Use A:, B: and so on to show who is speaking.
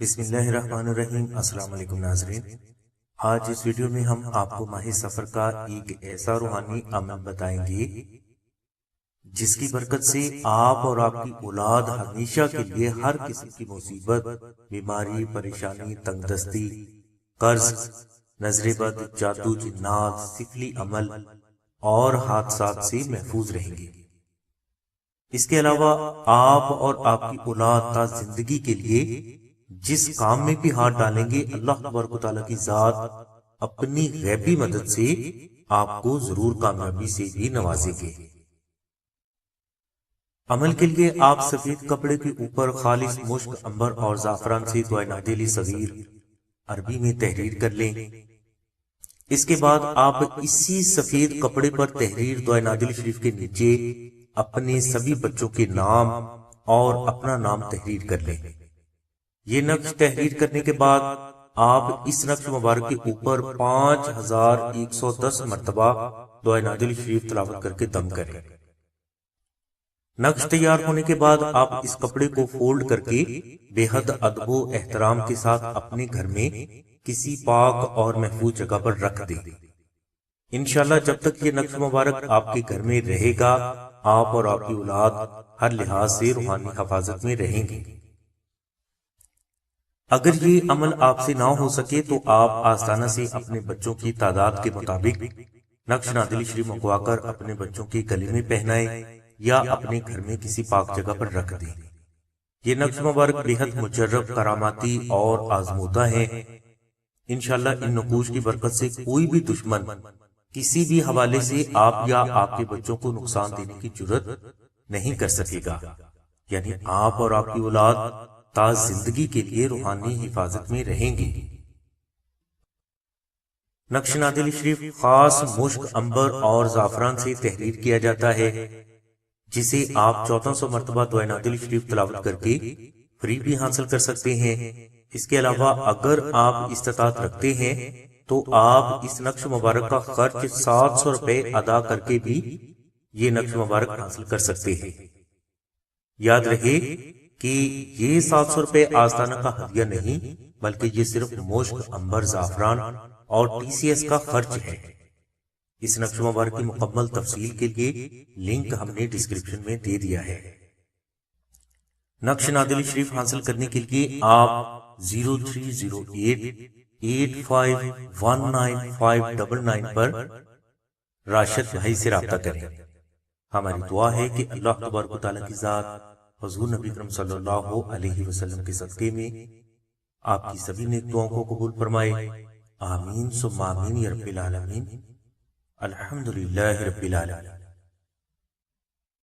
A: بسم اللہ الرحمن الرحیم۔ السلام علیکم ناظرین، آج اس ویڈیو میں ہم آپ کو ماہ سفر کا ایک ایسا روحانی عمل بتائیں گے جس کی برکت سے آپ اور آپ کی اولاد ہمیشہ کے لیے ہر قسم کی مصیبت، بیماری، پریشانی، تنگ دستی، قرض، نظر بد، جادو، جنات، سفلی عمل اور حادثات سے محفوظ رہیں گے۔ اس کے علاوہ آپ اور آپ کی اولاد تا زندگی کے لیے جس کام میں بھی ہاتھ ڈالیں گے، اللہ تبارک و تعالیٰ کی ذات اپنی غیبی مدد سے آپ کو ضرور کامیابی سے بھی نوازے گے۔ عمل کے لیے آپ سفید کپڑے کے اوپر خالص مشک، عنبر اور زعفران سے دعائے نادل صغیر عربی میں تحریر کر لیں۔ اس کے بعد آپ اسی سفید کپڑے پر تحریر دعائے نادل شریف کے نیچے اپنے سبھی بچوں کے نام اور اپنا نام تحریر کر لیں۔ یہ نقش تحریر کرنے کے بعد آپ اس نقش مبارک کے اوپر 5110 مرتبہ دعائے نادل شریف تلاوت کر کے دم کریں۔ نقش تیار ہونے کے بعد آپ اس کپڑے کو فولڈ کر کے بے حد ادب و احترام کے ساتھ اپنے گھر میں کسی پاک اور محفوظ جگہ پر رکھ دیں۔ انشاءاللہ جب تک یہ نقش مبارک آپ کے گھر میں رہے گا، آپ اور آپ کی اولاد ہر لحاظ سے روحانی حفاظت میں رہیں گے۔ اگر یہ عمل آپ سے نہ ہو سکے تو آپ آستانہ سے اپنے بچوں کی تعداد کے مطابق نقش نادل شریف منگوا کر اپنے بچوں کے گلے میں پہنائیں یا اپنے گھر میں کسی پاک جگہ پر رکھ دیں۔ یہ نقش مبارک بے حد مجرب، کراماتی اور آزمودہ ہیں۔ انشاءاللہ ان نقوش کی برکت سے کوئی بھی دشمن کسی بھی حوالے سے آپ یا آپ کے بچوں کو نقصان دینے کی جرات نہیں کر سکے گا، یعنی آپ اور آپ کی اولاد تا زندگی کے لیے روحانی حفاظت میں رہیں گے۔ نقش نادل شریف خاص مشک، عنبر اور زعفران سے تحریر کیا جاتا ہے، جسے آپ 1400 مرتبہ دعائے نادل شریف تلاوت کر کے فری بھی حاصل کر سکتے ہیں۔ اس کے علاوہ اگر آپ استطاعت رکھتے ہیں تو آپ اس نقش مبارک کا خرچ 700 روپے ادا کر کے بھی یہ نقش مبارک حاصل کر سکتے ہیں۔ یاد رہے کہ یہ 700 روپے آستانہ کا ہدیہ نہیں، بلکہ یہ صرف مشک، عنبر، زعفران اور TCS کا خرچ ہے۔ اس نقش مبارک کی مکمل تفصیل کے لیے لنک ہم نے ڈسکرپشن میں دے دیا ہے۔ نقش نادل شریف حاصل کرنے کے لیے آپ 030885199599 پر راشد بھائی سے رابطہ کریں۔ ہماری دعا ہے کہ اللہ تبارک و تعالیٰ کی ذات حضور نبی کرم صلی اللہ علیہ وسلم کے صدقے میں آپ کی سبھی نیک دعاؤں کو قبول فرمائے۔ آمین ثم آمین یا رب العالمین۔ الحمدللہ رب العالمین۔